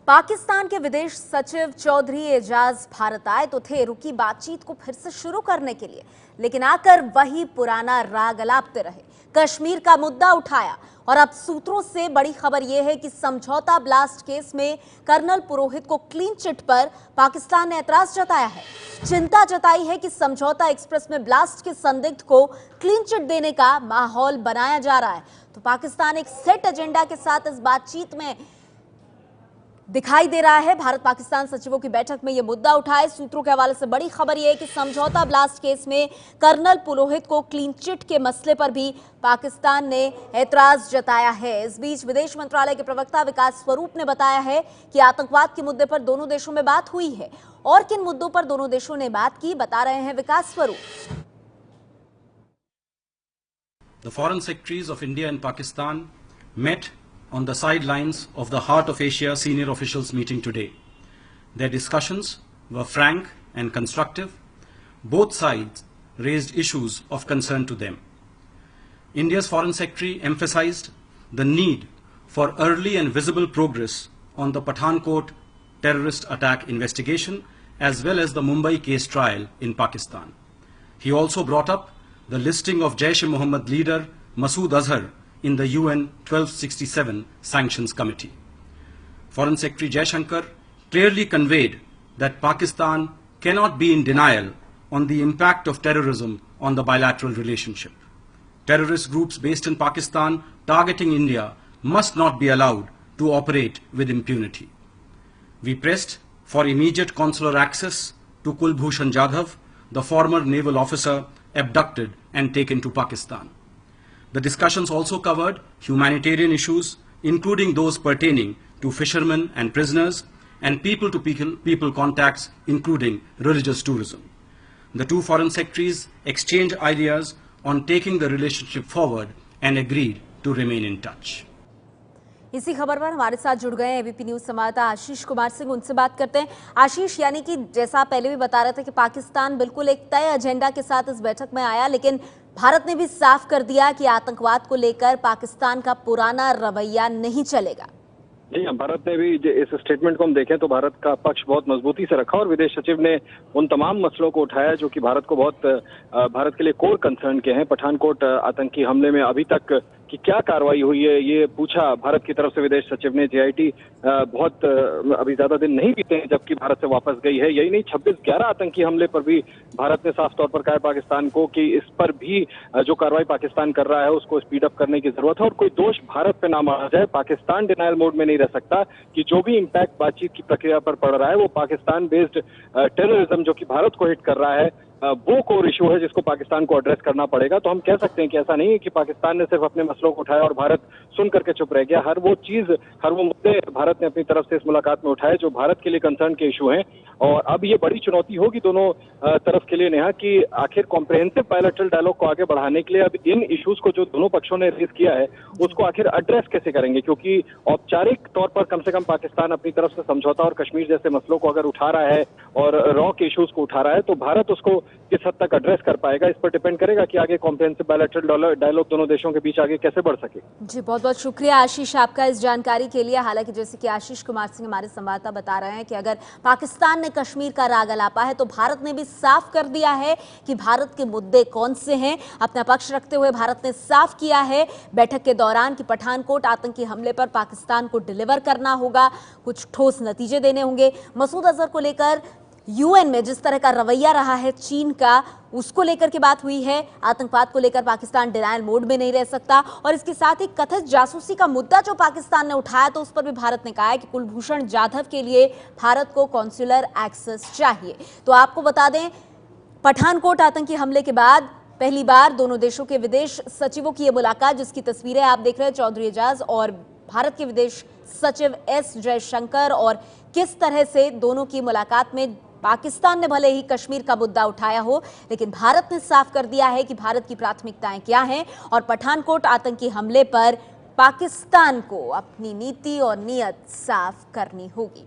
पाकिस्तान के विदेश सचिव चौधरी एजाज भारत आए तो थे रुकी बातचीत को फिर से शुरू करने के लिए, लेकिन आकर वही पुराना राग अलापते रहे। कश्मीर का मुद्दा उठाया और अब सूत्रों से बड़ी खबर यह है कि समझौता ब्लास्ट केस में कर्नल पुरोहित को क्लीन चिट पर पाकिस्तान ने ऐतराज जताया है। चिंता जताई है कि समझौता एक्सप्रेस में ब्लास्ट के संदिग्ध को क्लीन चिट देने का माहौल बनाया जा रहा है। तो पाकिस्तान एक सेट एजेंडा के साथ इस बातचीत में दिखाई दे रहा है। भारत पाकिस्तान सचिवों की बैठक में यह मुद्दा उठाए। सूत्रों के हवाले से बड़ी खबर यह है कि समझौता ब्लास्ट केस में कर्नल पुरोहित को क्लीन चिट के मसले पर भी पाकिस्तान ने ऐतराज जताया है। इस बीच विदेश मंत्रालय के प्रवक्ता विकास स्वरूप ने बताया है कि आतंकवाद के मुद्दे पर दोनों देशों में बात हुई है। और किन मुद्दों पर दोनों देशों ने बात की, बता रहे हैं विकास स्वरूप। The foreign secretaries of India and Pakistan met on the sidelines of the Heart of Asia senior officials meeting today. Their discussions were frank and constructive. Both sides raised issues of concern to them. India's Foreign Secretary emphasized the need for early and visible progress on the Pathankot terrorist attack investigation as well as the Mumbai case trial in Pakistan. He also brought up the listing of Jaish-e-Mohammed leader Masood Azhar in the UN 1267 Sanctions Committee. Foreign Secretary Jaishankar clearly conveyed that Pakistan cannot be in denial on the impact of terrorism on the bilateral relationship. Terrorist groups based in Pakistan targeting India must not be allowed to operate with impunity. We pressed for immediate consular access to Kulbhushan Jadhav, the former naval officer abducted and taken to Pakistan. The discussions also covered humanitarian issues, including those pertaining to fishermen and prisoners, and people-to-people contacts, including religious tourism. The two foreign secretaries exchanged ideas on taking the relationship forward and agreed to remain in touch. इसी खबर पर हमारे साथ जुड़ गए ABP news संवाददाता आशीष कुमार सिंह, उनसे बात करते हैं। आशीष, यानी कि जैसा आप पहले भी बता रहे थे कि पाकिस्तान बिल्कुल एक तय एजेंडा के साथ इस बैठक में आया, लेकिन भारत ने भी साफ कर दिया कि आतंकवाद को लेकर पाकिस्तान का पुराना रवैया नहीं चलेगा। जी हाँ, भारत ने भी इस स्टेटमेंट को हम देखें तो भारत का पक्ष बहुत मजबूती से रखा और विदेश सचिव ने उन तमाम मसलों को उठाया जो कि भारत को भारत के लिए कोर कंसर्न के हैं। पठानकोट आतंकी हमले में अभी तक कि क्या कार्रवाई हुई है ये पूछा भारत की तरफ से विदेश सचिव ने। जेआईटी बहुत अभी ज्यादा दिन नहीं बीते हैं जबकि भारत से वापस गई है। यही नहीं, 26/11 आतंकी हमले पर भी भारत ने साफ तौर पर कहा है पाकिस्तान को कि इस पर भी जो कार्रवाई पाकिस्तान कर रहा है उसको स्पीड अप करने की जरूरत है और कोई दोष भारत पे ना माना जाए। पाकिस्तान डिनायल मोड में नहीं रह सकता कि जो भी इम्पैक्ट बातचीत की प्रक्रिया पर पड़ रहा है वो पाकिस्तान बेस्ड टेररिज्म जो कि भारत को हिट कर रहा है वो कोर इशू है जिसको पाकिस्तान को एड्रेस करना पड़ेगा। तो हम कह सकते हैं कि ऐसा नहीं है कि पाकिस्तान ने सिर्फ अपने मसलों को उठाया और भारत सुन करके चुप रह गया। हर वो मुद्दे भारत ने अपनी तरफ से इस मुलाकात में उठाए जो भारत के लिए कंसर्न के इशू हैं। और अब ये बड़ी चुनौती होगी दोनों तरफ के लिए नेहा कि आखिर कॉम्प्रिहेंसिव बायलैटरल डायलॉग को आगे बढ़ाने के लिए अब इन इश्यूज को जो दोनों पक्षों ने रेज किया है उसको आखिर एड्रेस कैसे करेंगे, क्योंकि औपचारिक तौर पर कम से कम पाकिस्तान अपनी तरफ से समझौता और कश्मीर जैसे मसलों को अगर उठा रहा है और रॉ के इश्यूज को उठा रहा है तो भारत उसको किस हद तक एड्रेस कर पाएगा, इस पर डिपेंड करेगा कि आगे कॉम्प्रिहेंसिव बायलैटरल डायलॉग दोनों देशों के बीच आगे कैसे बढ़ सके। जी, बहुत बहुत शुक्रिया आशीष आपका इस जानकारी के लिए। हालांकि जैसे कि आशीष कुमार सिंह हमारे संवाददाता बता रहे हैं कि अगर पाकिस्तान ने कश्मीर का राग अलापा है तो भारत ने भी साफ कर दिया है कि भारत के मुद्दे कौन से हैं। अपना पक्ष रखते हुए भारत ने साफ किया है बैठक के दौरान कि पठानकोट आतंकी हमले पर पाकिस्तान को डिलीवर करना होगा, कुछ ठोस नतीजे देने होंगे। मसूद अजहर को लेकर यूएन में जिस तरह का रवैया रहा है चीन का, उसको लेकर के बात हुई है। आतंकवाद को लेकर पाकिस्तान डिनायल मोड में नहीं रह सकता और इसके साथ ही कथित जासूसी का मुद्दा जो पाकिस्तान ने उठाया तो उस पर भी भारत ने कहा है कि कुलभूषण जाधव के लिए भारत को कॉन्सुलर एक्सेस चाहिए। तो आपको बता दें, पठानकोट आतंकी हमले के बाद पहली बार दोनों देशों के विदेश सचिवों की यह मुलाकात, जिसकी तस्वीरें आप देख रहे हैं, चौधरी एजाज और भारत के विदेश सचिव एस जयशंकर, और किस तरह से दोनों की मुलाकात में पाकिस्तान ने भले ही कश्मीर का मुद्दा उठाया हो लेकिन भारत ने साफ कर दिया है कि भारत की प्राथमिकताएं क्या हैं और पठानकोट आतंकी हमले पर पाकिस्तान को अपनी नीति और नीयत साफ करनी होगी।